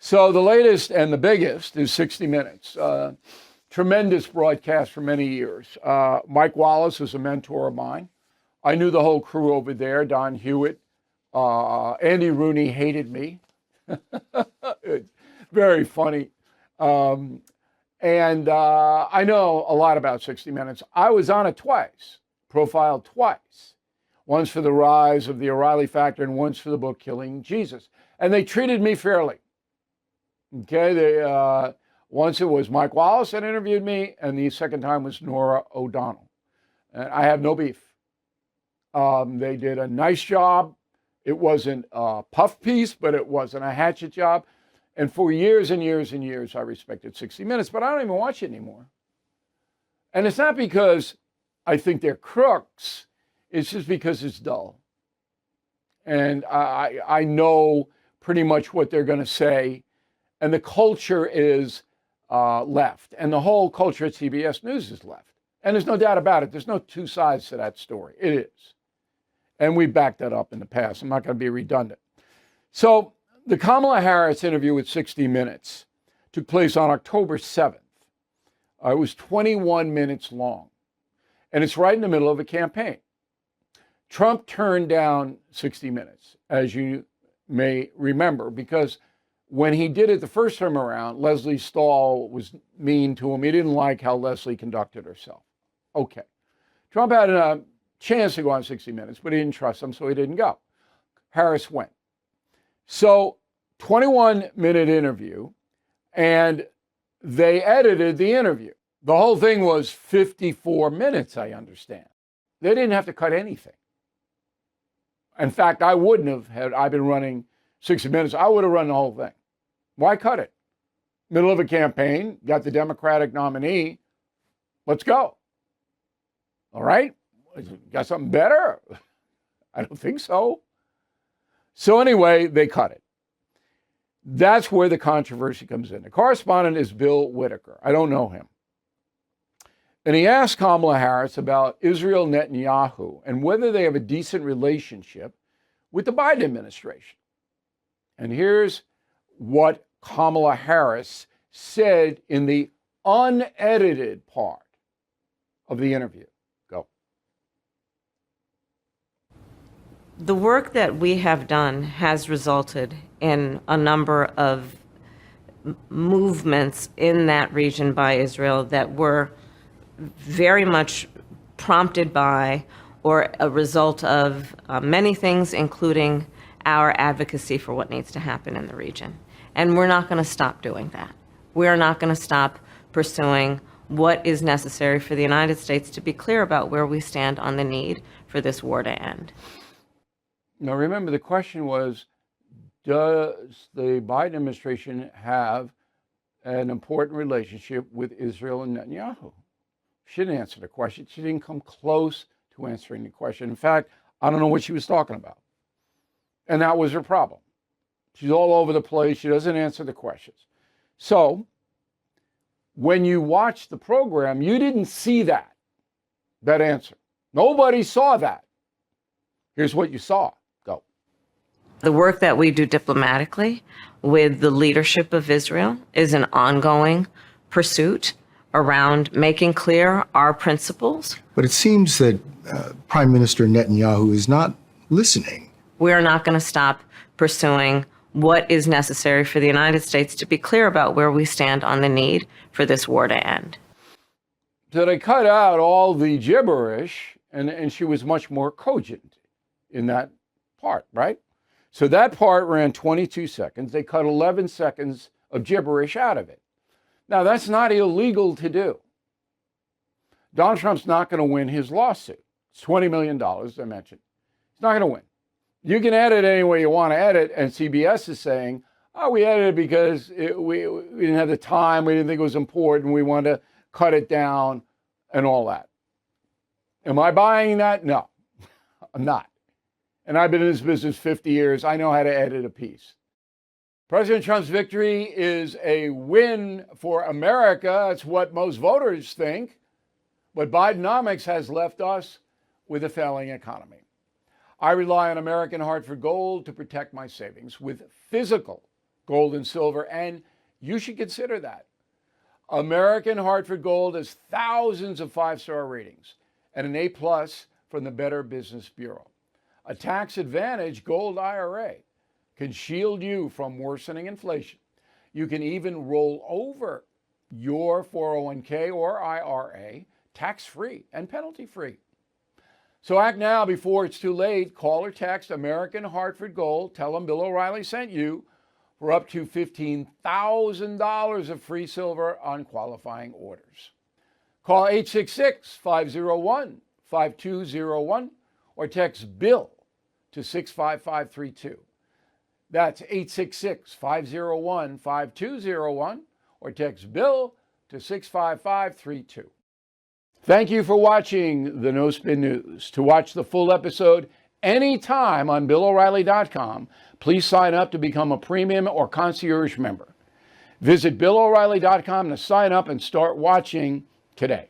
So the latest and the biggest is 60 Minutes. Tremendous broadcast for many years. Mike Wallace was a mentor of mine. I knew the whole crew over there, Don Hewitt. Andy Rooney hated me. It's very funny. And I know a lot about 60 Minutes. I was on it twice, profiled twice. Once for the rise of the O'Reilly factor and once for the book Killing Jesus. And they treated me fairly. Okay, once it was Mike Wallace that interviewed me, and the second time was Nora O'Donnell. And I have no beef. They did a nice job. It wasn't a puff piece, but it wasn't a hatchet job. And for years and years and years, I respected 60 Minutes, but I don't even watch it anymore. And it's not because I think they're crooks. It's just because it's dull. And I know pretty much what they're going to say. And the culture is left. And the whole culture at CBS News is left. And there's no doubt about it. There's no two sides to that story. It is. And we backed that up in the past. I'm not going to be redundant. So the Kamala Harris interview with 60 Minutes took place on October 7th. It was 21 minutes long. And it's right in the middle of a campaign. Trump turned down 60 Minutes, as you may remember, because when he did it the first time around, Leslie Stahl was mean to him. He didn't like how Leslie conducted herself. Okay. Trump had a chance to go on 60 Minutes, but he didn't trust him, so he didn't go. Harris went. So 21-minute interview, and they edited the interview. The whole thing was 54 minutes, I understand. They didn't have to cut anything. In fact, I wouldn't have, had I been running 60 Minutes, I would have run the whole thing. Why cut it? Middle of a campaign, got the Democratic nominee. Let's go. All right? Got something better? I don't think so. So anyway, they cut it. That's where the controversy comes in. The correspondent is Bill Whitaker. I don't know him. And he asked Kamala Harris about Israel Netanyahu and whether they have a decent relationship with the Biden administration. And here's what Kamala Harris said in the unedited part of the interview. Go. The work that we have done has resulted in a number of movements in that region by Israel that were very much prompted by or a result of many things, including our advocacy for what needs to happen in the region. And we're not going to stop doing that. We're not going to stop pursuing what is necessary for the United States to be clear about where we stand on the need for this war to end. Now, remember, the question was, does the Biden administration have an important relationship with Israel and Netanyahu? She didn't answer the question. She didn't come close to answering the question. In fact, I don't know what she was talking about. And that was her problem. She's all over the place. She doesn't answer the questions. So when you watch the program, you didn't see that answer. Nobody saw that. Here's what you saw. Go. The work that we do diplomatically with the leadership of Israel is an ongoing pursuit around making clear our principles. But it seems that Prime Minister Netanyahu is not listening. We are not going to stop pursuing what is necessary for the United States to be clear about where we stand on the need for this war to end. So they cut out all the gibberish, and she was much more cogent in that part, right? So that part ran 22 seconds. They cut 11 seconds of gibberish out of it. Now, that's not illegal to do. Donald Trump's not going to win his lawsuit. It's $20 million, I mentioned. He's not going to win. You can edit any way you want to edit, and CBS is saying, oh, we edited because we didn't have the time, we didn't think it was important, we wanted to cut it down and all that. Am I buying that? No, I'm not. And I've been in this business 50 years. I know how to edit a piece. President Trump's victory is a win for America. That's what most voters think. But Bidenomics has left us with a failing economy. I rely on American Hartford Gold to protect my savings with physical gold and silver, and you should consider that. American Hartford Gold has thousands of 5-star ratings and an A+ from the Better Business Bureau. A tax-advantaged gold IRA can shield you from worsening inflation. You can even roll over your 401k or IRA tax-free and penalty-free. So act now before it's too late. Call or text American Hartford Gold. Tell them Bill O'Reilly sent you for up to $15,000 of free silver on qualifying orders. Call 866-501-5201 or text BILL to 65532. That's 866-501-5201 or text BILL to 65532. Thank you for watching the No Spin News. To watch the full episode anytime on BillO'Reilly.com, please sign up to become a premium or concierge member. Visit BillO'Reilly.com to sign up and start watching today.